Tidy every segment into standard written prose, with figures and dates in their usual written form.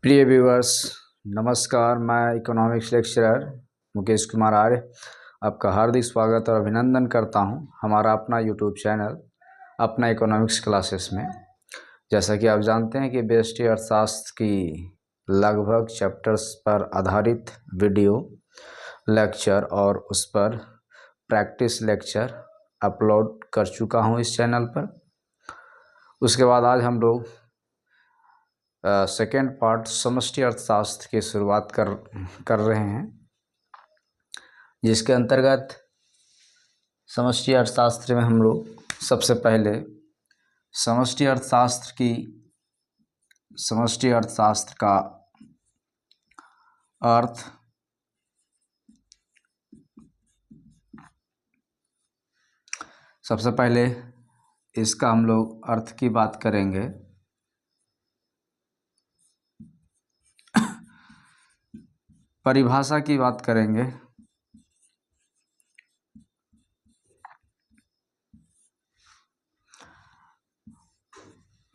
प्रिय व्यूअर्स, नमस्कार। मैं इकोनॉमिक्स लेक्चरर मुकेश कुमार आर्य आपका हार्दिक स्वागत और अभिनंदन करता हूं हमारा अपना यूट्यूब चैनल अपना इकोनॉमिक्स क्लासेस में। जैसा कि आप जानते हैं कि व्यष्टि अर्थशास्त्र की लगभग चैप्टर्स पर आधारित वीडियो लेक्चर और उस पर प्रैक्टिस लेक्चर अपलोड कर चुका हूं इस चैनल पर। उसके बाद आज हम लोग सेकेंड पार्ट समष्टि अर्थशास्त्र की शुरुआत कर रहे हैं, जिसके अंतर्गत समष्टि अर्थशास्त्र में हम लोग सबसे पहले समष्टि अर्थशास्त्र का अर्थ, सबसे पहले इसका हम लोग अर्थ की बात करेंगे। परिभाषा की बात करेंगे।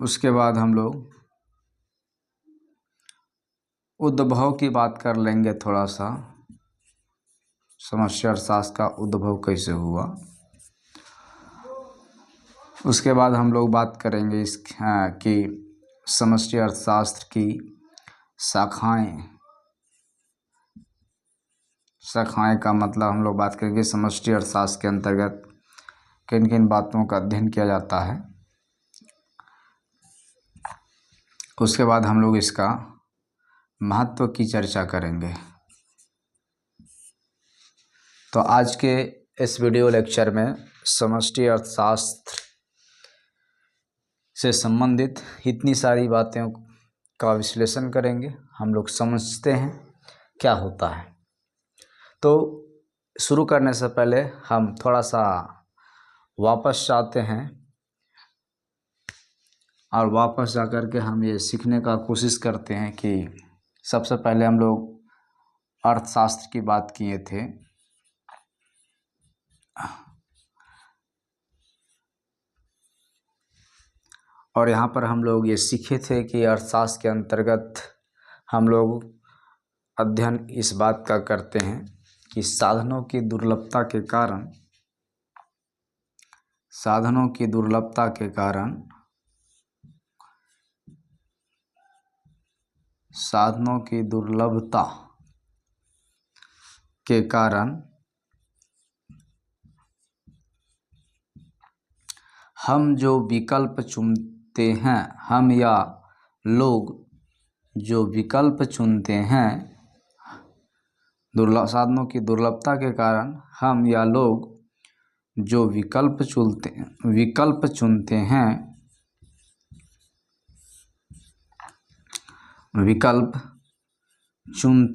उसके बाद हम लोग उद्भव की बात कर लेंगे थोड़ा सा, समष्टि अर्थशास्त्र का उद्भव कैसे हुआ। उसके बाद हम लोग बात करेंगे कि समष्टि अर्थशास्त्र की शाखाएं का मतलब हम लोग बात करेंगे समष्टि अर्थशास्त्र के अंतर्गत किन किन बातों का अध्ययन किया जाता है। उसके बाद हम लोग इसका महत्व की चर्चा करेंगे। तो आज के इस वीडियो लेक्चर में समष्टि अर्थशास्त्र से संबंधित इतनी सारी बातों का विश्लेषण करेंगे, हम लोग समझते हैं क्या होता है। तो शुरू करने से पहले हम थोड़ा सा वापस जाते हैं और वापस जा कर के हम ये सीखने का कोशिश करते हैं कि सबसे पहले हम लोग अर्थशास्त्र की बात किए थे। और यहाँ पर हम लोग ये सीखे थे कि अर्थशास्त्र के अंतर्गत हम लोग अध्ययन इस बात का करते हैं कि साधनों की दुर्लभता के कारण हम जो विकल्प चुनते हैं, हम या लोग जो विकल्प चुनते हैं, साधनों की दुर्लभता के कारण हम या लोग जो विकल्प चुनते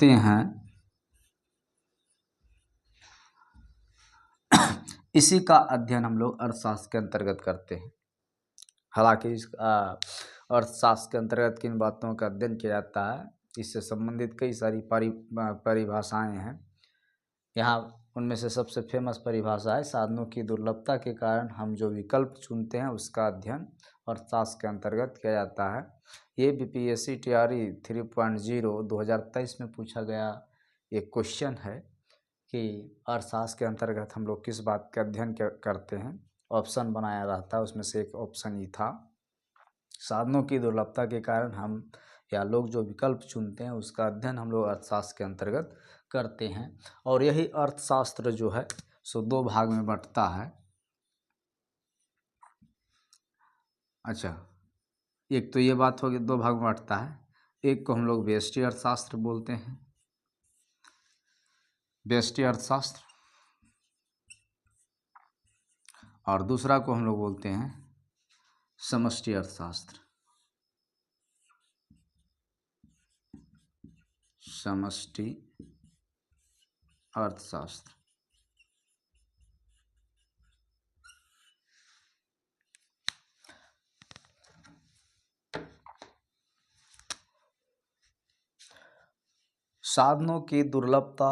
हैं इसी का अध्ययन हम लोग अर्थशास्त्र के अंतर्गत करते हैं। हालांकि इस अर्थशास्त्र के अंतर्गत किन बातों का अध्ययन किया जाता है, इससे संबंधित कई सारी परिभाषाएं हैं। यहाँ उनमें से सबसे फेमस परिभाषा है साधनों की दुर्लभता के कारण हम जो विकल्प चुनते हैं उसका अध्ययन अर्थशास्त्र के अंतर्गत किया जाता है। ये बीपीएससी टीआरई 3.0 2023 में पूछा गया एक क्वेश्चन है कि अर्थशास्त्र के अंतर्गत हम लोग किस बात का अध्ययन करते हैं। ऑप्शन बनाया रहता है, उसमें से एक ऑप्शन ही था साधनों की दुर्लभता के कारण हम या लोग जो विकल्प चुनते हैं उसका अध्ययन हम लोग अर्थशास्त्र के अंतर्गत करते हैं। और यही अर्थशास्त्र जो है सो दो भाग में बंटता है। अच्छा, एक तो ये बात होगी दो भाग में बंटता है। एक को हम लोग व्यष्टि अर्थशास्त्र बोलते हैं, व्यष्टि अर्थशास्त्र, और दूसरा को हम लोग बोलते हैं समष्टि अर्थशास्त्र। समष्टि अर्थशास्त्र। साधनों की दुर्लभता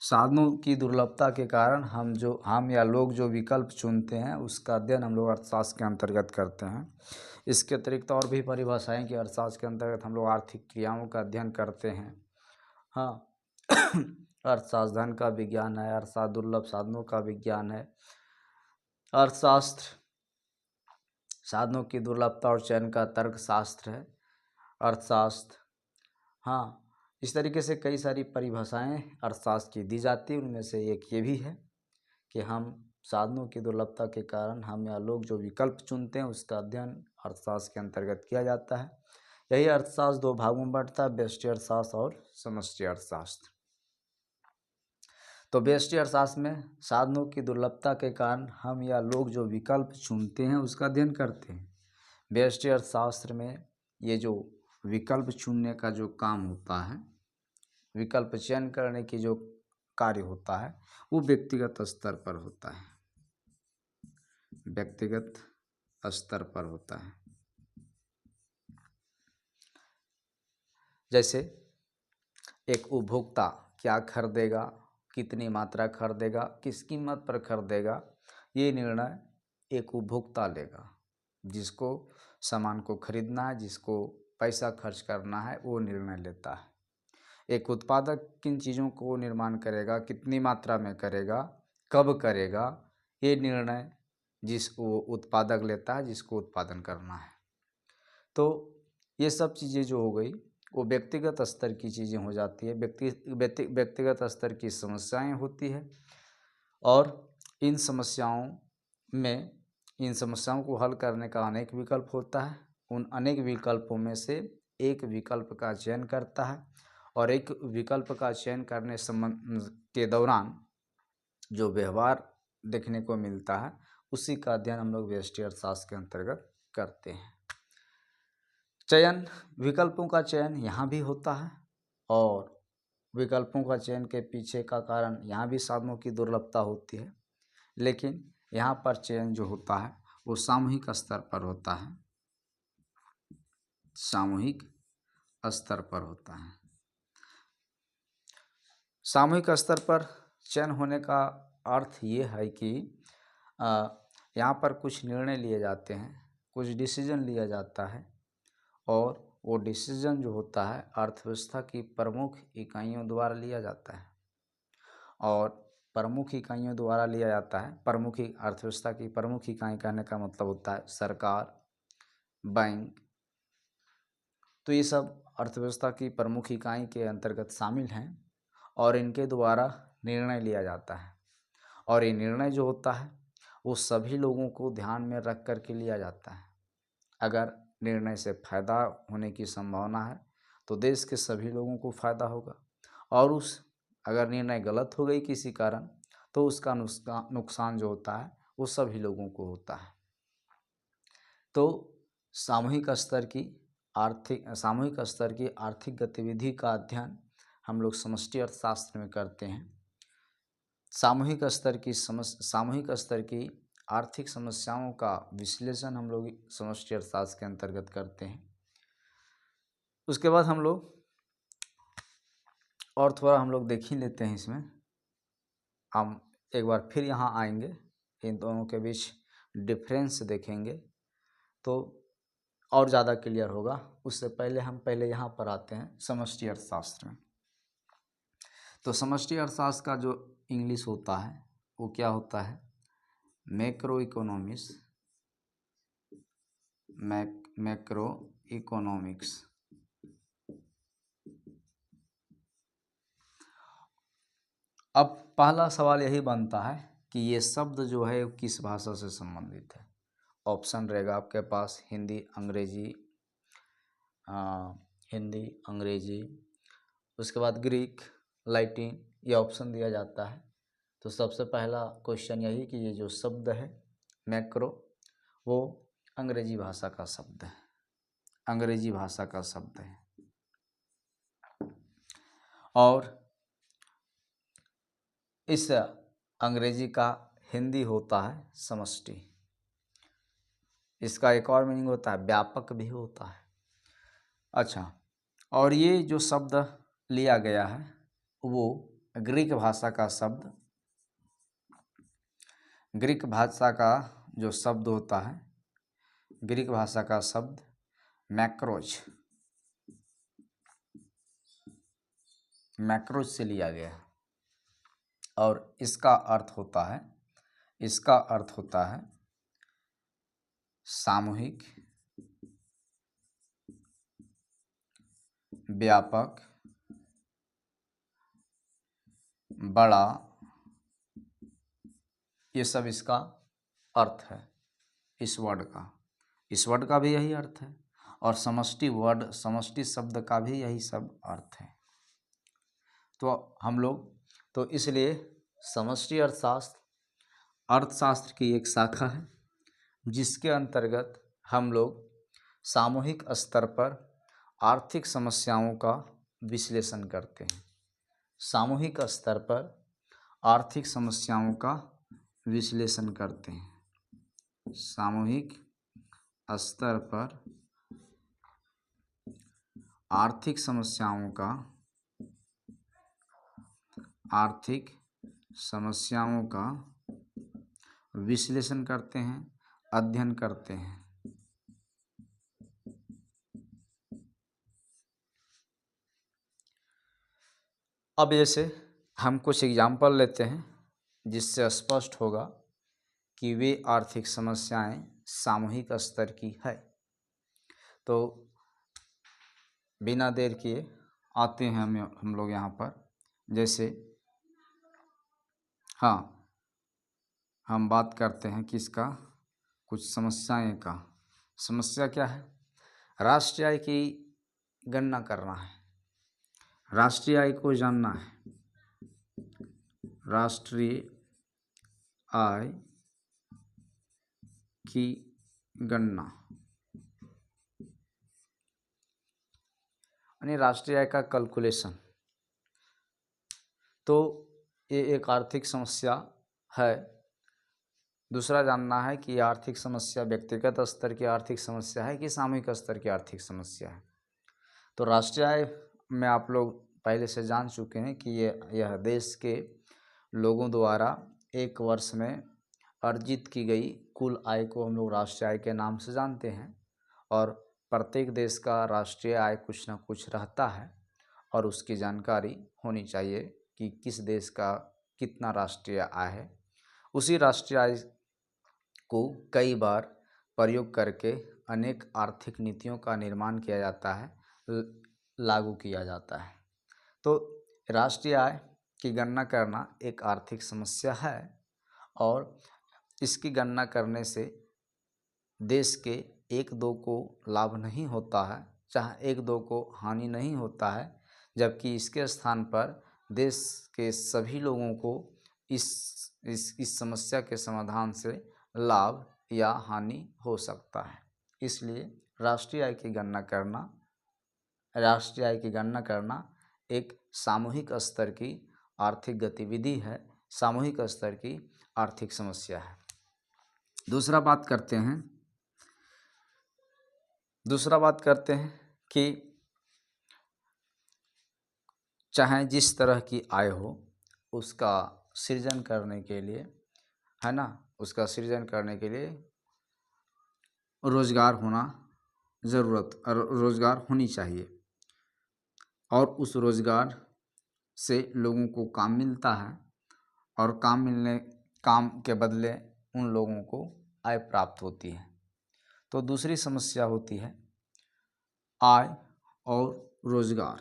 साधनों की दुर्लभता के कारण हम या लोग जो विकल्प चुनते हैं उसका अध्ययन हम लोग अर्थशास्त्र के अंतर्गत करते हैं। इसके अतिरिक्त और भी परिभाषाएं कि अर्थशास्त्र के अंतर्गत हम लोग आर्थिक क्रियाओं का अध्ययन करते हैं। हाँ अर्थशास्त्र धन का विज्ञान है, अर्थशास्त्र दुर्लभ साधनों का विज्ञान है, अर्थशास्त्र साधनों की दुर्लभता और चयन का तर्कशास्त्र है, अर्थशास्त्र। हाँ, इस तरीके से कई सारी परिभाषाएं अर्थशास्त्र की दी जाती है। उनमें से एक ये भी है कि हम साधनों की दुर्लभता के कारण हम या लोग जो विकल्प चुनते हैं उसका अध्ययन अर्थशास्त्र के अंतर्गत किया जाता है। यही अर्थशास्त्र दो भागों में बढ़ता है, व्यष्टि अर्थशास्त्र और समष्टि अर्थशास्त्र। तो व्यष्टि अर्थशास्त्र में साधनों की दुर्लभता के कारण हम या लोग जो विकल्प चुनते हैं उसका अध्ययन करते हैं। व्यष्टि अर्थशास्त्र में ये जो विकल्प चुनने का जो काम होता है, विकल्प चयन करने की जो कार्य होता है वो व्यक्तिगत स्तर पर होता है, व्यक्तिगत स्तर पर होता है। जैसे एक उपभोक्ता क्या खरीदेगा, कितनी मात्रा खरीदेगा, किस कीमत पर खरीदेगा, ये निर्णय एक उपभोक्ता लेगा। जिसको सामान को खरीदना है, जिसको पैसा खर्च करना है, वो निर्णय लेता है। एक उत्पादक किन चीज़ों को निर्माण करेगा, कितनी मात्रा में करेगा, कब करेगा, ये निर्णय जिस वो उत्पादक लेता है जिसको उत्पादन करना है। तो ये सब चीज़ें जो हो गई वो व्यक्तिगत स्तर की चीज़ें हो जाती है, व्यक्तिगत स्तर की समस्याएं होती है। और इन समस्याओं को हल करने का अनेक विकल्प होता है। उन अनेक विकल्पों में से एक विकल्प का चयन करता है और एक विकल्प का चयन करने संबंध के दौरान जो व्यवहार देखने को मिलता है उसी का अध्ययन हम लोग व्यष्टि अर्थशास्त्र के अंतर्गत करते हैं। चयन, विकल्पों का चयन यहाँ भी होता है और विकल्पों का चयन के पीछे का कारण यहाँ भी साधनों की दुर्लभता होती है, लेकिन यहाँ पर चयन जो होता है वो सामूहिक स्तर पर होता है, सामूहिक स्तर पर होता है। सामूहिक स्तर पर चयन होने का अर्थ ये है कि यहाँ पर कुछ निर्णय लिए जाते हैं, कुछ डिसीजन लिया जाता है और वो डिसीजन जो होता है अर्थव्यवस्था की प्रमुख इकाइयों द्वारा लिया जाता है। और प्रमुख इकाइयों द्वारा लिया जाता है, अर्थव्यवस्था की प्रमुख इकाई कहने का मतलब होता है सरकार, बैंक। तो ये सब अर्थव्यवस्था की प्रमुख इकाई के अंतर्गत शामिल हैं और इनके द्वारा निर्णय लिया जाता है। और ये निर्णय जो होता है वो सभी लोगों को ध्यान में रख कर के लिया जाता है। अगर निर्णय से फ़ायदा होने की संभावना है तो देश के सभी लोगों को फ़ायदा होगा, और अगर निर्णय गलत हो गई किसी कारण तो उसका नुकसान जो होता है वो सभी लोगों को होता है। तो सामूहिक स्तर की आर्थिक गतिविधि का अध्ययन हम लोग समष्टि अर्थशास्त्र में करते हैं। सामूहिक स्तर की आर्थिक समस्याओं का विश्लेषण हम लोग समष्टि अर्थशास्त्र के अंतर्गत करते हैं। उसके बाद हम लोग और थोड़ा हम लोग देख ही लेते हैं, इसमें हम एक बार फिर यहाँ आएंगे, इन दोनों के बीच डिफरेंस देखेंगे तो और ज़्यादा क्लियर होगा। उससे पहले हम यहाँ पर आते हैं समष्टि अर्थशास्त्र में। तो समष्टि अर्थशास्त्र का जो इंग्लिश होता है वो क्या होता है, मैक्रो इकोनॉमिक्स। अब पहला सवाल यही बनता है कि ये शब्द जो है किस भाषा से संबंधित है। ऑप्शन रहेगा आपके पास हिंदी, अंग्रेजी, उसके बाद ग्रीक, लैटिन, ये ऑप्शन दिया जाता है। तो सबसे पहला क्वेश्चन यही कि ये जो शब्द है मैक्रो वो अंग्रेजी भाषा का शब्द है, और इस अंग्रेजी का हिंदी होता है समष्टि। इसका एक और मीनिंग होता है व्यापक भी होता है। अच्छा, और ये जो शब्द लिया गया है वो ग्रीक भाषा का शब्द, ग्रीक भाषा का जो शब्द होता है, ग्रीक भाषा का शब्द मैक्रोज, मैक्रोज से लिया गया है और इसका अर्थ होता है, इसका अर्थ होता है सामूहिक, व्यापक, बड़ा, ये सब इसका अर्थ है इस वर्ड का। इस वर्ड का भी यही अर्थ है और समष्टि वर्ड, समष्टि शब्द का भी यही सब अर्थ है। तो हम लोग तो इसलिए समष्टि अर्थशास्त्र अर्थशास्त्र की एक शाखा है जिसके अंतर्गत हम लोग सामूहिक स्तर पर आर्थिक समस्याओं का विश्लेषण करते हैं। सामूहिक स्तर पर आर्थिक समस्याओं का विश्लेषण करते हैं। सामूहिक स्तर पर आर्थिक समस्याओं का, आर्थिक समस्याओं का विश्लेषण करते हैं, अध्ययन करते हैं। अब जैसे हम कुछ एग्जाम्पल लेते हैं जिससे स्पष्ट होगा कि वे आर्थिक समस्याएं सामूहिक स्तर की है। तो बिना देर किए आते हैं हम लोग यहाँ पर। जैसे हम बात करते हैं किसका, कुछ समस्याएं का। समस्या क्या है? राष्ट्रीय आय की गणना करना है, राष्ट्रीय आय को जानना है। राष्ट्रीय आय की गणना यानी राष्ट्रीय आय का कैलकुलेशन। तो ये एक आर्थिक समस्या है। दूसरा जानना है कि आर्थिक समस्या व्यक्तिगत स्तर की आर्थिक समस्या है कि सामूहिक स्तर की आर्थिक समस्या है। तो राष्ट्रीय आय में आप लोग पहले से जान चुके हैं कि यह देश के लोगों द्वारा एक वर्ष में अर्जित की गई कुल आय को हम लोग राष्ट्रीय आय के नाम से जानते हैं। और प्रत्येक देश का राष्ट्रीय आय कुछ ना कुछ रहता है और उसकी जानकारी होनी चाहिए कि किस देश का कितना राष्ट्रीय आय है। उसी राष्ट्रीय आय को कई बार प्रयोग करके अनेक आर्थिक नीतियों का निर्माण किया जाता है, लागू किया जाता है। तो राष्ट्रीय आय की गणना करना एक आर्थिक समस्या है और इसकी गणना करने से देश के एक दो को लाभ नहीं होता है, चाहे एक दो को हानि नहीं होता है, जबकि इसके स्थान पर देश के सभी लोगों को इस समस्या के समाधान से लाभ या हानि हो सकता है। इसलिए राष्ट्रीय आय की गणना करना एक सामूहिक स्तर की आर्थिक गतिविधि है, सामूहिक स्तर की आर्थिक समस्या है। दूसरा बात करते हैं कि चाहे जिस तरह की आय हो उसका सृजन करने के लिए, है ना, उसका सृजन करने के लिए रोजगार होनी चाहिए और उस रोजगार से लोगों को काम मिलता है और काम के बदले उन लोगों को आय प्राप्त होती है। तो दूसरी समस्या होती है आय और रोजगार,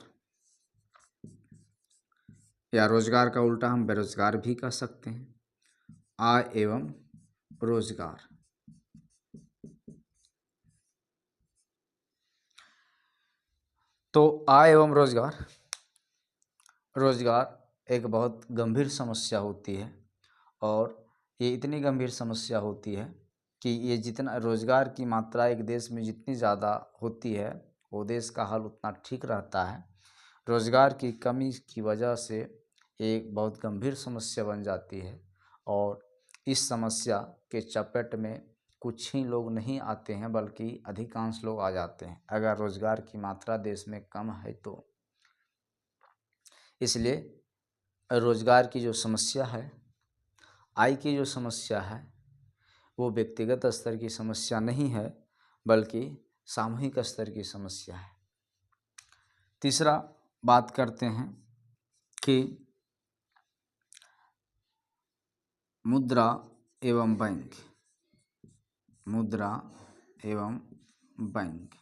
या रोजगार का उल्टा हम बेरोजगार भी कह सकते हैं। आय एवं रोजगार। तो आय एवं रोजगार एक बहुत गंभीर समस्या होती है और ये इतनी गंभीर समस्या होती है कि ये जितना रोजगार की मात्रा एक देश में जितनी ज़्यादा होती है वो देश का हाल उतना ठीक रहता है। रोजगार की कमी की वजह से एक बहुत गंभीर समस्या बन जाती है और इस समस्या के चपेट में कुछ ही लोग नहीं आते हैं बल्कि अधिकांश लोग आ जाते हैं अगर रोजगार की मात्रा देश में कम है तो। इसलिए रोजगार की जो समस्या है, आय की जो समस्या है, वो व्यक्तिगत स्तर की समस्या नहीं है बल्कि सामूहिक स्तर की समस्या है। तीसरा बात करते हैं कि मुद्रा एवं बैंक, मुद्रा एवं बैंक।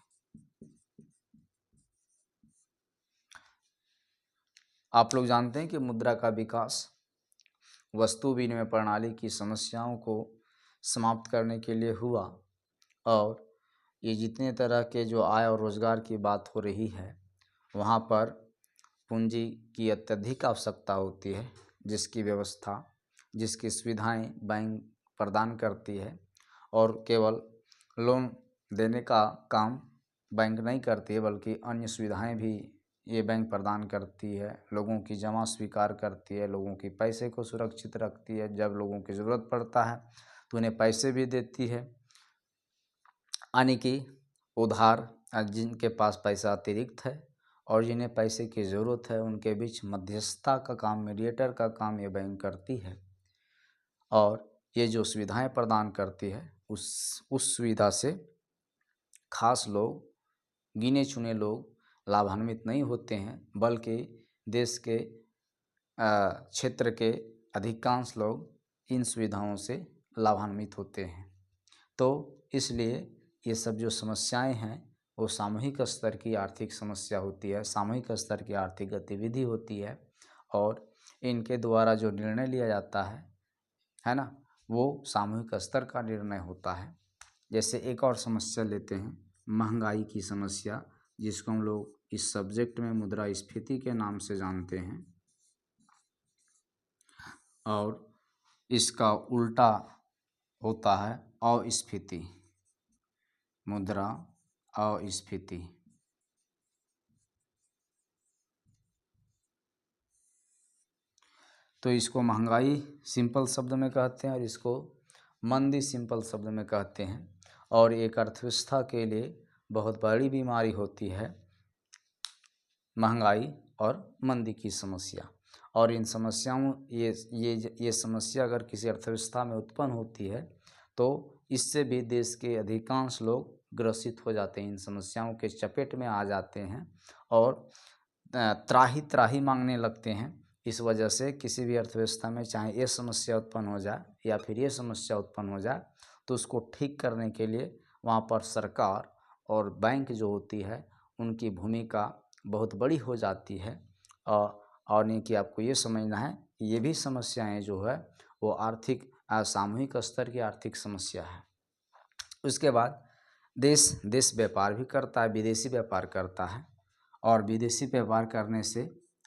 आप लोग जानते हैं कि मुद्रा का विकास वस्तु विनिमय प्रणाली की समस्याओं को समाप्त करने के लिए हुआ, और ये जितने तरह के जो आय और रोजगार की बात हो रही है वहाँ पर पूंजी की अत्यधिक आवश्यकता होती है, जिसकी व्यवस्था, जिसकी सुविधाएं बैंक प्रदान करती है, और केवल लोन देने का काम बैंक नहीं करती है बल्कि अन्य सुविधाएं भी ये बैंक प्रदान करती है। लोगों की जमा स्वीकार करती है, लोगों की पैसे को सुरक्षित रखती है, जब लोगों की ज़रूरत पड़ता है तो उन्हें पैसे भी देती है, यानी कि उधार जिनके पास पैसा अतिरिक्त है और जिन्हें पैसे की ज़रूरत है उनके बीच मध्यस्थता का काम, मीडिएटर का काम ये बैंक करती है। और ये जो सुविधाएं प्रदान करती है उस सुविधा से खास लोग, गिने चुने लोग लाभान्वित नहीं होते हैं, बल्कि देश के क्षेत्र के अधिकांश लोग इन सुविधाओं से लाभान्वित होते हैं। तो इसलिए ये सब जो समस्याएं हैं वो सामूहिक स्तर की आर्थिक समस्या होती है, सामूहिक स्तर की आर्थिक गतिविधि होती है, और इनके द्वारा जो निर्णय लिया जाता है ना, वो सामूहिक स्तर का निर्णय होता है। जैसे एक और समस्या लेते हैं, महंगाई की समस्या, जिसको हम लोग इस सब्जेक्ट में मुद्रास्फीति के नाम से जानते हैं, और इसका उल्टा होता है अस्फीति, मुद्रा अस्फीति। तो इसको महंगाई सिंपल शब्द में कहते हैं और इसको मंदी सिंपल शब्द में कहते हैं, और एक अर्थव्यवस्था के लिए बहुत बड़ी बीमारी होती है महंगाई और मंदी की समस्या। और इन समस्याओं ये समस्या अगर किसी अर्थव्यवस्था में उत्पन्न होती है तो इससे भी देश के अधिकांश लोग ग्रसित हो जाते हैं, इन समस्याओं के चपेट में आ जाते हैं और त्राही त्राही मांगने लगते हैं। इस वजह से किसी भी अर्थव्यवस्था में चाहे ये समस्या उत्पन्न हो जाए या फिर ये समस्या उत्पन्न हो जाए तो उसको ठीक करने के लिए वहाँ पर सरकार और बैंक जो होती है उनकी भूमिका बहुत बड़ी हो जाती है। और नहीं कि आपको ये समझना है ये भी समस्याएं जो है वो आर्थिक सामूहिक स्तर की आर्थिक समस्या है। उसके बाद देश व्यापार भी करता है, विदेशी व्यापार करता है, और विदेशी व्यापार करने से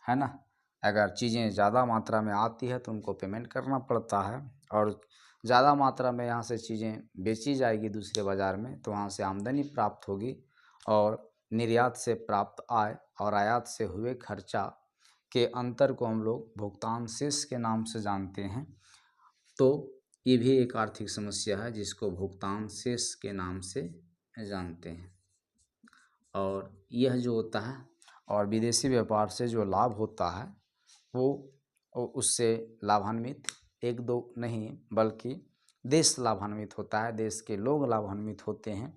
है ना, अगर चीज़ें ज़्यादा मात्रा में आती है तो उनको पेमेंट करना पड़ता है, और ज़्यादा मात्रा में यहाँ से चीज़ें बेची जाएगी दूसरे बाज़ार में तो वहाँ से आमदनी प्राप्त होगी, और निर्यात से प्राप्त आय और आयात से हुए खर्चा के अंतर को हम लोग भुगतान शेष के नाम से जानते हैं। तो ये भी एक आर्थिक समस्या है जिसको भुगतान शेष के नाम से जानते हैं। और यह जो होता है और विदेशी व्यापार से जो लाभ होता है वो उससे लाभान्वित एक दो नहीं बल्कि देश लाभान्वित होता है, देश के लोग लाभान्वित होते हैं।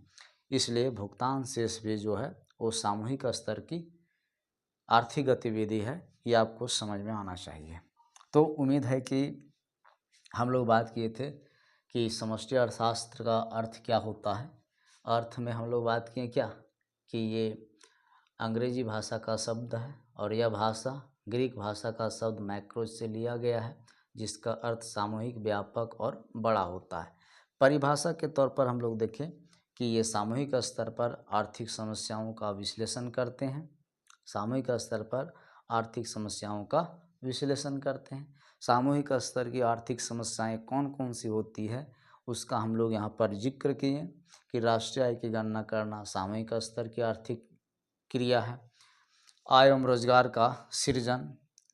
इसलिए भुगतान शेष भी जो है वो सामूहिक स्तर की आर्थिक गतिविधि है, ये आपको समझ में आना चाहिए। तो उम्मीद है कि हम लोग बात किए थे कि समष्टि अर्थशास्त्र का अर्थ क्या होता है। अर्थ में हम लोग बात किए क्या कि ये अंग्रेजी भाषा का शब्द है और यह भाषा ग्रीक भाषा का शब्द मैक्रोज से लिया गया है जिसका अर्थ सामूहिक, व्यापक और बड़ा होता है। परिभाषा के तौर पर हम लोग देखें कि ये सामूहिक स्तर पर आर्थिक समस्याओं का विश्लेषण करते हैं, सामूहिक स्तर पर आर्थिक समस्याओं का विश्लेषण करते हैं। सामूहिक स्तर की आर्थिक समस्याएं कौन कौन सी होती है उसका हम लोग यहाँ पर जिक्र किए कि राष्ट्रीय आय की गणना करना सामूहिक स्तर की आर्थिक क्रिया है। आय एवं रोजगार का सृजन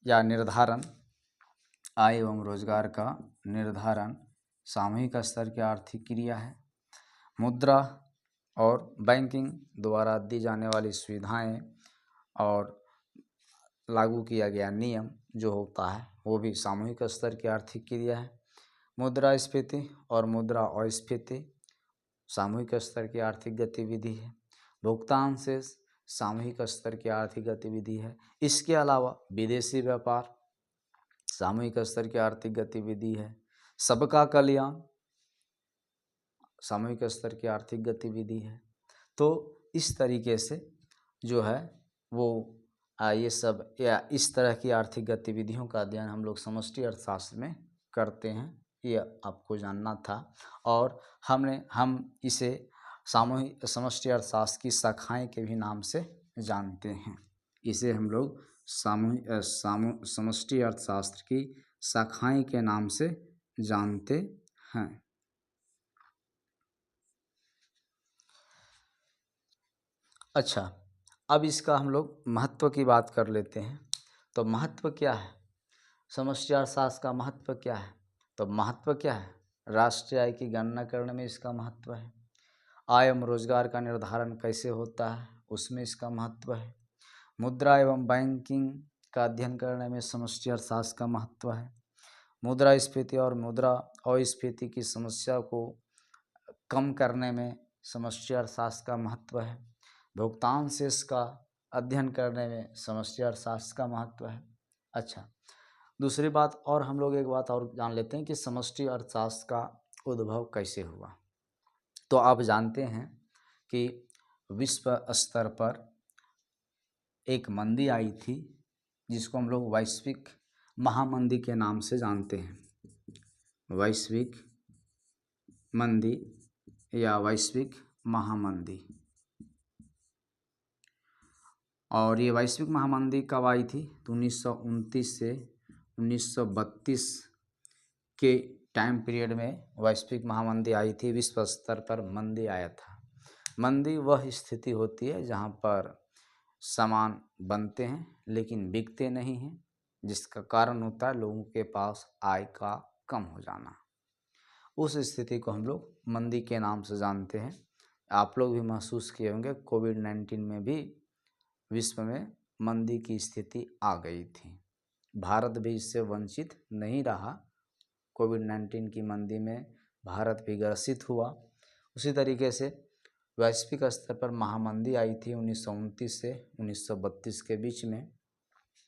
या निर्धारण, आय एवं रोजगार का निर्धारण सामूहिक स्तर की आर्थिक क्रिया है। मुद्रा और बैंकिंग द्वारा दी जाने वाली सुविधाएं और लागू किया गया नियम जो होता है वो भी सामूहिक स्तर की आर्थिक क्रिया है। मुद्रास्फीति और मुद्रा अस्फीति सामूहिक स्तर की आर्थिक गतिविधि है। भुगतान शेष सामूहिक स्तर की आर्थिक गतिविधि है। इसके अलावा विदेशी व्यापार सामूहिक स्तर की आर्थिक गतिविधि है। सबका कल्याण सामूहिक स्तर की आर्थिक गतिविधि है। तो इस तरीके से जो है वो ये सब या इस तरह की आर्थिक गतिविधियों का अध्ययन हम लोग समष्टि अर्थशास्त्र में करते हैं, ये आपको जानना था। और हम इसे सामूहिक समष्टि अर्थशास्त्र की शाखाएं के भी नाम से जानते हैं। इसे हम लोग समष्टि अर्थशास्त्र की शाखाएं के नाम से जानते हैं। अच्छा, अब इसका हम लोग महत्व की बात कर लेते हैं। तो महत्व क्या है, समष्टि अर्थशास्त्र का महत्व क्या है? तो महत्व क्या है? राष्ट्रीय आय की गणना करने में इसका महत्व है। आय एवं रोजगार का निर्धारण कैसे होता है, उसमें इसका महत्व है। मुद्रा एवं बैंकिंग का अध्ययन करने में समष्टि अर्थशास्त्र का महत्व है। मुद्रास्फीति और मुद्रा अस्फीति की समस्या को कम करने में समष्टि अर्थशास्त्र का महत्व है। भुगतान शेष का अध्ययन करने में समष्टि अर्थशास्त्र का महत्व है। अच्छा, दूसरी बात और हम लोग एक बात और जान लेते हैं कि समष्टि अर्थशास्त्र का उद्भव कैसे हुआ। तो आप जानते हैं कि विश्व स्तर पर एक मंदी आई थी जिसको हम लोग वैश्विक महामंदी के नाम से जानते हैं। वैश्विक मंदी या वैश्विक महामंदी। और ये वैश्विक महामंदी कब आई थी? तो 1929 से 1932 के टाइम पीरियड में वैश्विक महामंदी आई थी। विश्व स्तर पर मंदी आया था। मंदी वह स्थिति होती है जहाँ पर सामान बनते हैं लेकिन बिकते नहीं हैं, जिसका कारण होता है लोगों के पास आय का कम हो जाना। उस स्थिति को हम लोग मंदी के नाम से जानते हैं। आप लोग भी महसूस किए होंगे, कोविड-19 में भी विश्व में मंदी की स्थिति आ गई थी। भारत भी इससे वंचित नहीं रहा। कोविड-19 की मंदी में भारत भी ग्रसित हुआ। उसी तरीके से वैश्विक स्तर पर महामंदी आई थी 1929 से 1932 के बीच में,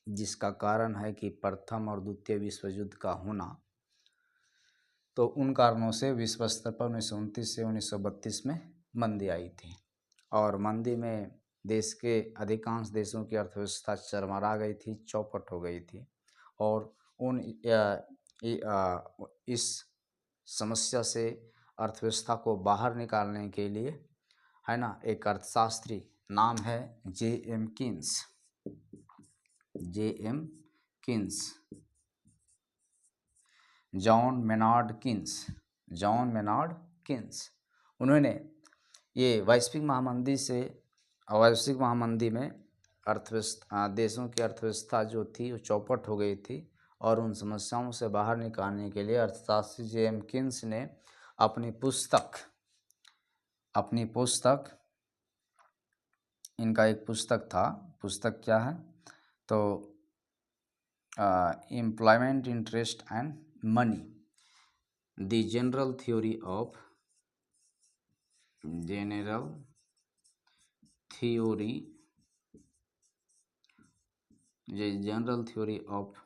जिसका कारण है कि प्रथम और द्वितीय विश्व युद्ध का होना। तो उन कारणों से विश्व स्तर पर 1929 से 1932 में मंदी आई थी। और मंदी में देश के अधिकांश देशों की अर्थव्यवस्था चरमरा गई थी, चौपट हो गई थी। और इस समस्या से अर्थव्यवस्था को बाहर निकालने के लिए, है ना, एक अर्थशास्त्री नाम है J.M.. Keynes. J.M.. Keynes, John Maynard Keynes. उन्होंने ये वैश्विक महामंदी में अर्थव्यवस्था, देशों की अर्थव्यवस्था जो थी वो चौपट हो गई थी। और उन समस्याओं से बाहर निकालने के लिए अर्थशास्त्री जे.एम. कीन्स ने अपनी पुस्तक इनका एक पुस्तक था। पुस्तक क्या है? तो employment, interest and money, the general theory of money, general theory of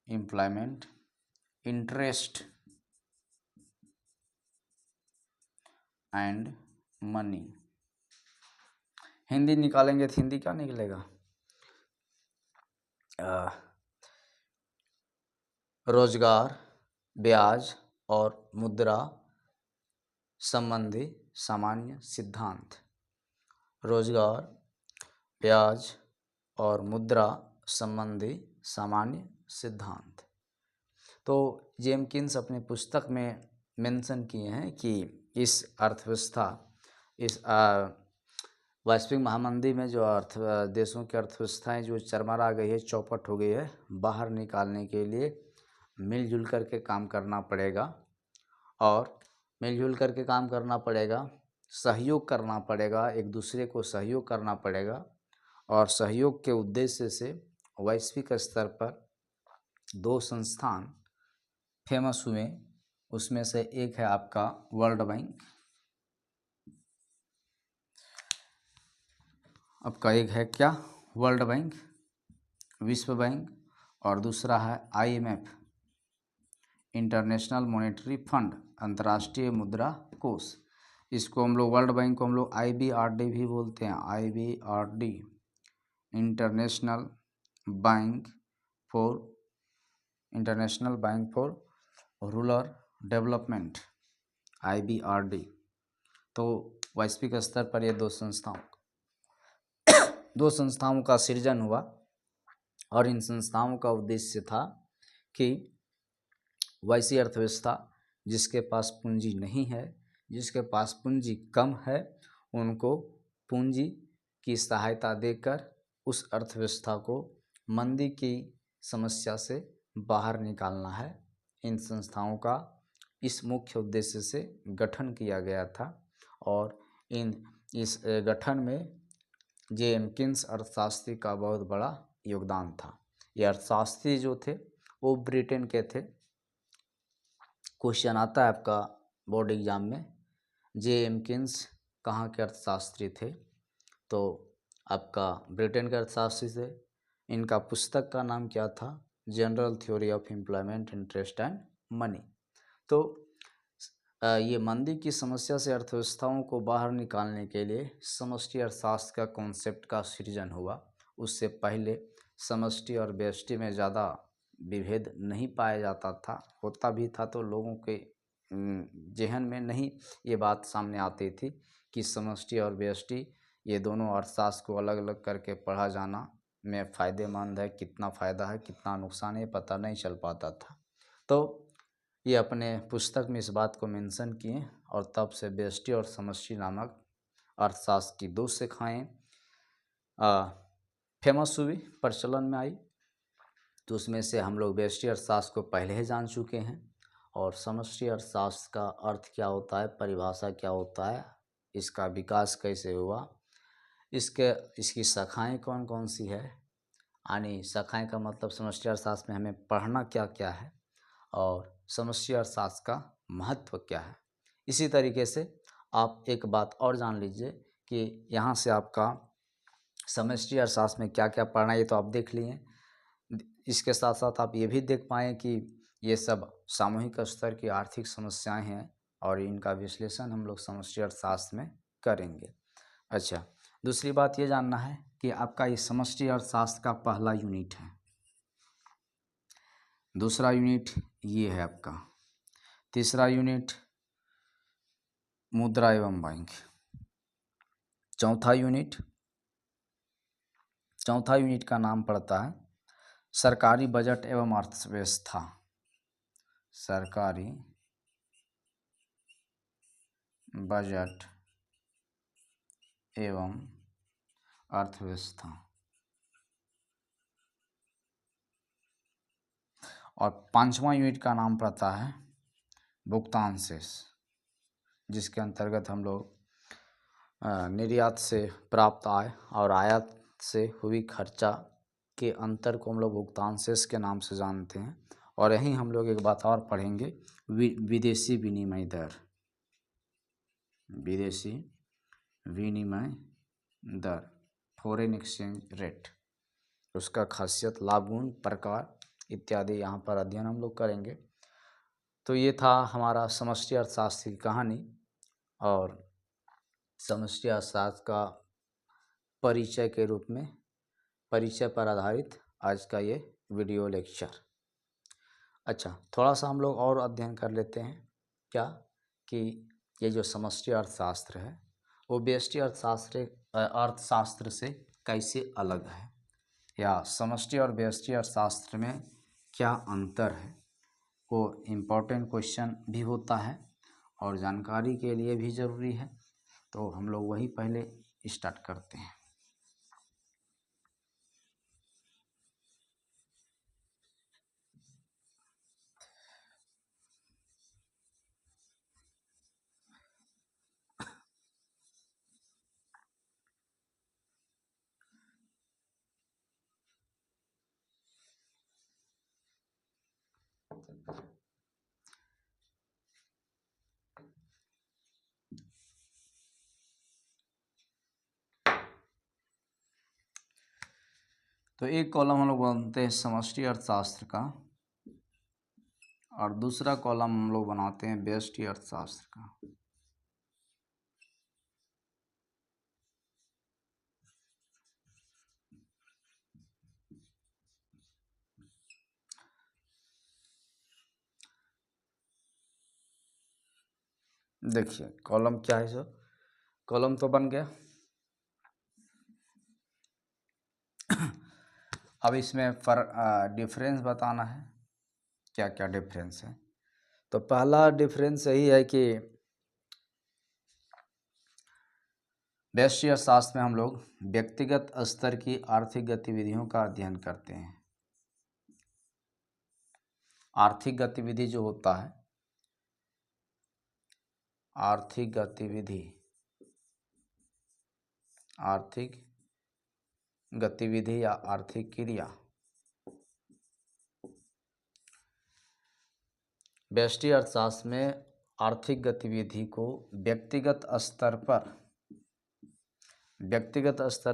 employment, interest and money. Hindi निकालेंगे तो हिंदी क्या निकलेगा? रोजगार, ब्याज और मुद्रा संबंधी सामान्य सिद्धांत। रोजगार, ब्याज और मुद्रा संबंधी सामान्य सिद्धांत। तो जे.एम. कीन्स अपनी पुस्तक में मेंशन किए हैं कि इस अर्थव्यवस्था, इस वैश्विक महामंदी में जो देशों की अर्थव्यवस्थाएं जो चरमरा गई है, चौपट हो गई है, बाहर निकालने के लिए मिलजुल करके काम करना पड़ेगा और मिलजुल करके काम करना पड़ेगा, सहयोग करना पड़ेगा, एक दूसरे को सहयोग करना पड़ेगा। और सहयोग के उद्देश्य से वैश्विक स्तर पर 2 संस्थान फेमस हुए। उसमें से एक है आपका वर्ल्ड बैंक, आपका एक है क्या, वर्ल्ड बैंक, विश्व बैंक, और दूसरा है IMF, इंटरनेशनल मॉनेटरी फंड, अंतर्राष्ट्रीय मुद्रा कोष। इसको हम लोग, वर्ल्ड बैंक को हम लोग IBRD भी बोलते हैं, IBRD, international bank for rural development, IBRD। तो वैश्विक स्तर पर ये दो संस्थाओं का सृजन हुआ और इन संस्थाओं का उद्देश्य था कि वैसी अर्थव्यवस्था जिसके पास पूंजी नहीं है, जिसके पास पूंजी कम है, उनको पूंजी की सहायता देकर उस अर्थव्यवस्था को मंदी की समस्या से बाहर निकालना है। इन संस्थाओं का इस मुख्य उद्देश्य से गठन किया गया था और इस गठन में J.M. किन्स अर्थशास्त्री का बहुत बड़ा योगदान था। ये अर्थशास्त्री जो थे वो ब्रिटेन के थे। क्वेश्चन आता है आपका बोर्ड एग्जाम में, J.M. किन्स कहाँ के अर्थशास्त्री थे? तो आपका ब्रिटेन के अर्थशास्त्री थे। इनका पुस्तक का नाम क्या था? General theory of employment, interest and money. तो ये मंदी की समस्या से अर्थव्यवस्थाओं को बाहर निकालने के लिए समष्टि अर्थशास्त्र का कॉन्सेप्ट का सृजन हुआ। उससे पहले समष्टि और व्यष्टि में ज़्यादा विभेद नहीं पाया जाता था, होता भी था तो लोगों के जहन में नहीं ये बात सामने आती थी कि समष्टि और व्यष्टि ये दोनों अर्थशास्त्र को अलग अलग करके पढ़ा जाना में फ़ायदेमंद है, कितना फ़ायदा है कितना नुकसान है पता नहीं चल पाता था। तो ये अपने पुस्तक में इस बात को मेंशन किए और तब से व्यष्टि और समष्टि नामक अर्थशास्त्र की 2 शाखाएं फेमस हुई, प्रचलन में आई। तो उसमें से हम लोग व्यष्टि अर्थशास्त्र को पहले ही जान चुके हैं और समष्टि अर्थशास्त्र का अर्थ क्या होता है, परिभाषा क्या होता है, इसका विकास कैसे हुआ, इसकी शाखाएं कौन कौन सी है, यानी शाखाएं का मतलब समष्टि अर्थशास्त्र में हमें पढ़ना क्या क्या है और समष्टि अर्थशास्त्र का महत्व क्या है। इसी तरीके से आप एक बात और जान लीजिए कि यहाँ से आपका समष्टि अर्थशास्त्र में क्या क्या पढ़ना है ये तो आप देख लिए। इसके साथ साथ आप ये भी देख पाएँ कि ये सब सामूहिक स्तर की आर्थिक समस्याएं हैं और इनका विश्लेषण हम लोग समष्टि अर्थशास्त्र में करेंगे। अच्छा, दूसरी बात ये जानना है कि आपका ये समष्टि अर्थशास्त्र का पहला यूनिट है, दूसरा यूनिट ये है आपका, तीसरा यूनिट मुद्रा एवं बैंक, चौथा यूनिट का नाम पड़ता है सरकारी बजट एवं अर्थव्यवस्था, सरकारी बजट एवं अर्थव्यवस्था। और पांचवा यूनिट का नाम पड़ता है भुगतान शेष, जिसके अंतर्गत हम लोग निर्यात से प्राप्त आय और आयात से हुई खर्चा के अंतर को हम लोग भुगतान शेष के नाम से जानते हैं। और यहीं हम लोग एक बात और पढ़ेंगे, विदेशी विनिमय दर, विदेशी विनिमय दर, फॉरेन एक्सचेंज रेट, उसका खासियत, लाभ, गुण, प्रकार इत्यादि यहाँ पर अध्ययन हम लोग करेंगे। तो ये था हमारा समष्टि अर्थशास्त्र की कहानी और समष्टि अर्थशास्त्र का परिचय के रूप में, परिचय पर आधारित आज का ये वीडियो लेक्चर। अच्छा, थोड़ा सा हम लोग और अध्ययन कर लेते हैं क्या कि ये जो समष्टि अर्थशास्त्र है वो व्यष्टि अर्थशास्त्र से कैसे अलग है, या समष्टि और व्यष्टि अर्थशास्त्र में क्या अंतर है, वो इम्पोर्टेंट क्वेश्चन भी होता है और जानकारी के लिए भी ज़रूरी है। तो हम लोग वही पहले स्टार्ट करते हैं। तो एक कॉलम हम लोग बनाते हैं समष्टि अर्थशास्त्र का, और दूसरा कॉलम हम लोग बनाते हैं व्यष्टि अर्थशास्त्र का। देखिए कॉलम क्या है सर, कॉलम तो बन गया। अब इसमें डिफरेंस बताना है, क्या क्या डिफरेंस है। तो पहला डिफरेंस यही है कि व्यष्टि अर्थशास्त्र में हम लोग व्यक्तिगत स्तर की आर्थिक गतिविधियों का अध्ययन करते हैं। आर्थिक गतिविधि जो होता है, आर्थिक गतिविधि, आर्थिक गतिविधि या आर्थिक क्रिया, व्यष्टि अर्थशास्त्र में आर्थिक गतिविधि को व्यक्तिगत स्तर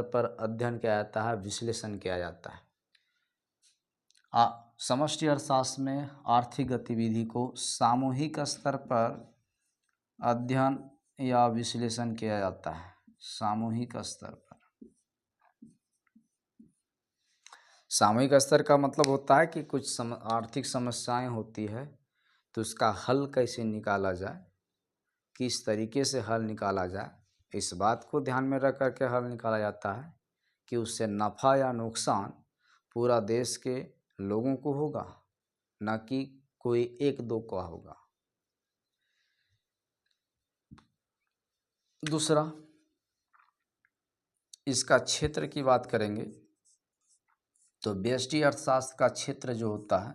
पर अध्ययन किया जाता है, विश्लेषण किया जाता है। समष्टि अर्थशास्त्र में आर्थिक गतिविधि को सामूहिक स्तर पर अध्ययन या विश्लेषण किया जाता है। सामूहिक स्तर पर, सामूहिक स्तर का मतलब होता है कि कुछ आर्थिक समस्याएं होती है तो उसका हल कैसे निकाला जाए, किस तरीके से हल निकाला जाए, इस बात को ध्यान में रख करके हल निकाला जाता है कि उससे नफ़ा या नुकसान पूरा देश के लोगों को होगा, न कि कोई एक दो का होगा। दूसरा, इसका क्षेत्र की बात करेंगे तो व्यष्टि अर्थशास्त्र का क्षेत्र जो होता है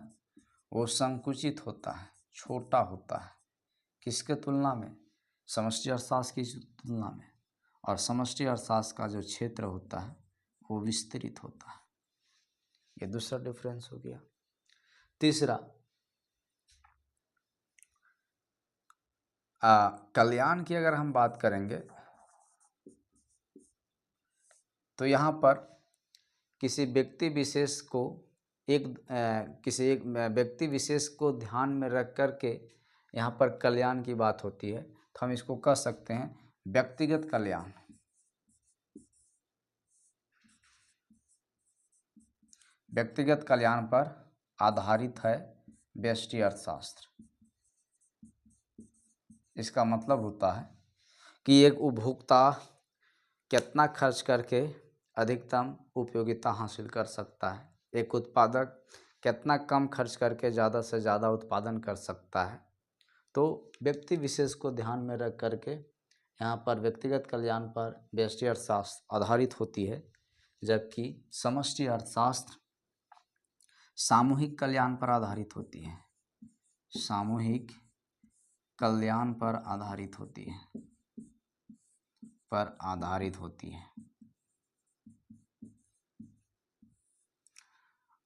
वो संकुचित होता है, छोटा होता है। किसके तुलना में? समष्टि अर्थशास्त्र की तुलना में। और समष्टि अर्थशास्त्र का जो क्षेत्र होता है वो विस्तृत होता है। ये दूसरा डिफरेंस हो गया। तीसरा, कल्याण की अगर हम बात करेंगे तो यहाँ पर किसी व्यक्ति विशेष को किसी एक व्यक्ति विशेष को ध्यान में रख कर के यहाँ पर कल्याण की बात होती है, तो हम इसको कह सकते हैं व्यक्तिगत कल्याण। व्यक्तिगत कल्याण पर आधारित है व्यष्टि अर्थशास्त्र। इसका मतलब होता है कि एक उपभोक्ता कितना खर्च करके अधिकतम उपयोगिता हासिल कर सकता है, एक उत्पादक कितना कम खर्च करके ज़्यादा से ज़्यादा उत्पादन कर सकता है। तो व्यक्ति विशेष को ध्यान में रख करके यहाँ पर व्यक्तिगत कल्याण पर व्यष्टि अर्थशास्त्र आधारित होती है, जबकि समष्टि अर्थशास्त्र सामूहिक कल्याण पर आधारित होती है। सामूहिक कल्याण पर आधारित होती है, पर आधारित होती है।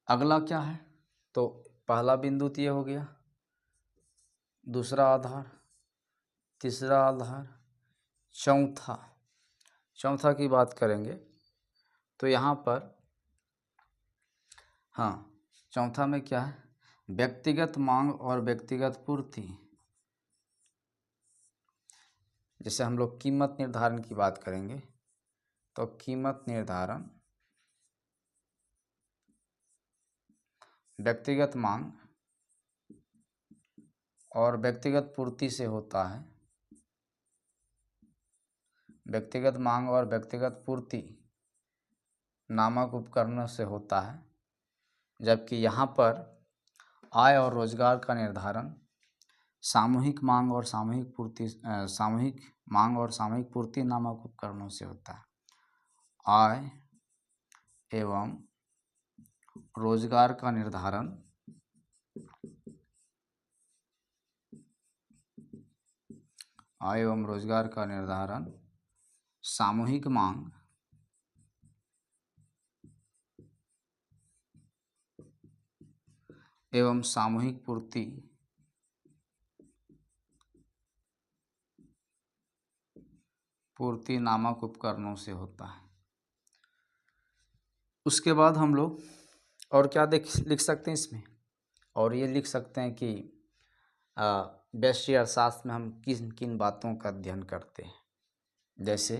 अगला क्या है? तो पहला बिंदु तो ये हो गया, दूसरा आधार, तीसरा आधार, चौथा की बात करेंगे तो यहाँ पर चौथा में क्या है? व्यक्तिगत मांग और व्यक्तिगत पूर्ति। जैसे हम लोग कीमत निर्धारण की बात करेंगे तो कीमत निर्धारण व्यक्तिगत मांग और व्यक्तिगत पूर्ति से होता है। व्यक्तिगत मांग और व्यक्तिगत पूर्ति नामक उपकरणों से होता है, जबकि यहाँ पर आय और रोजगार का निर्धारण सामूहिक मांग और सामूहिक पूर्ति नामक उपकरणों से होता है। आय एवं रोजगार का निर्धारण आय एवं रोजगार का निर्धारण, सामूहिक मांग एवं सामूहिक पूर्ति नामक उपकरणों से होता है। उसके बाद हम लोग और क्या लिख सकते हैं इसमें, और ये लिख सकते हैं कि व्यष्टि अर्थशास्त्र में हम किन किन बातों का अध्ययन करते हैं। जैसे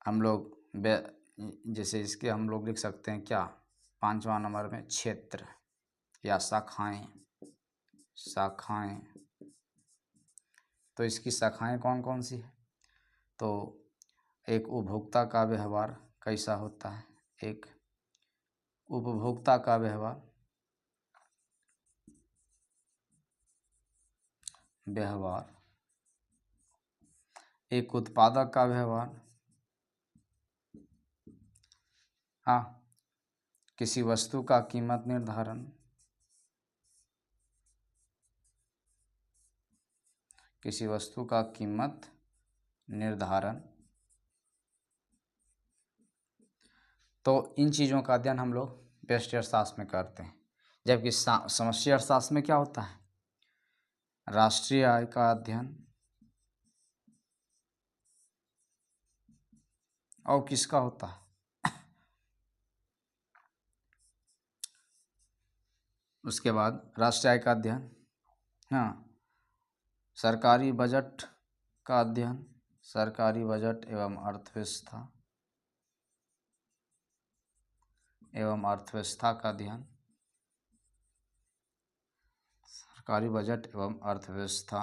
हम लोग जैसे इसके हम लोग लिख सकते हैं क्या, 5वां नंबर में क्षेत्र या शाखाएं। तो इसकी शाखाएं कौन कौन सी है, तो एक उपभोक्ता का व्यवहार कैसा होता है, एक उपभोक्ता का व्यवहार, एक उत्पादक का व्यवहार, हाँ, किसी वस्तु का कीमत निर्धारण, तो इन चीज़ों का अध्ययन हम लोग व्यष्टि अर्थशास्त्र में करते हैं। जबकि समष्टि अर्थशास्त्र में क्या होता है, राष्ट्रीय आय का अध्ययन और किसका होता है, उसके बाद राष्ट्रीय आय का अध्ययन, हाँ, सरकारी बजट का अध्ययन, सरकारी बजट एवं अर्थव्यवस्था का अध्ययन, सरकारी बजट एवं अर्थव्यवस्था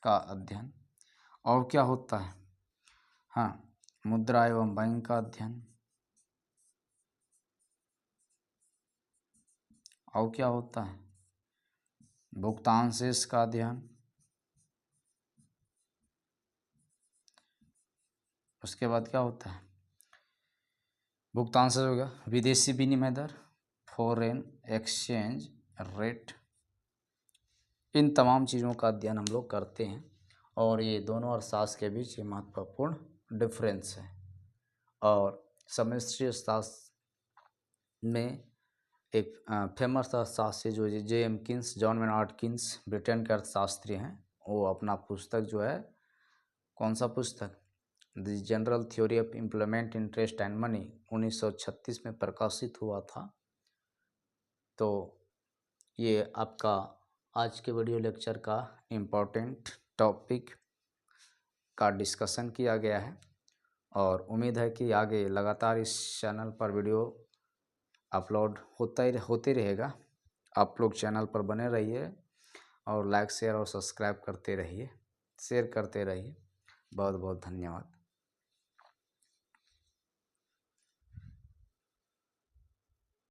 का अध्ययन। और क्या होता है, हाँ, मुद्रा एवं बैंक का अध्ययन। और क्या होता है, भुगतान शेष का अध्ययन। उसके बाद क्या होता है, भुगतान शेष हो गया, विदेशी विनिमय दर, फॉरेन एक्सचेंज रेट। इन तमाम चीज़ों का अध्ययन हम लोग करते हैं और ये दोनों अर्थशास्त्र के बीच ये महत्वपूर्ण डिफरेंस है। और समष्टि अर्थशास्त्र में एक फेमस अर्थशास्त्री जो J.M. Keynes, John Maynard Keynes, Britain के अर्थशास्त्री हैं, वो अपना पुस्तक जो है, कौन सा पुस्तक, the general theory of employment, interest and money, 1936 में प्रकाशित हुआ था। तो ये आपका आज के वीडियो लेक्चर का इम्पोर्टेंट टॉपिक का डिस्कशन किया गया है और उम्मीद है कि आगे लगातार इस चैनल पर वीडियो अपलोड होते रहेगा। आप लोग चैनल पर बने रहिए और लाइक शेयर और सब्सक्राइब करते रहिए, शेयर करते रहिए। बहुत बहुत धन्यवाद।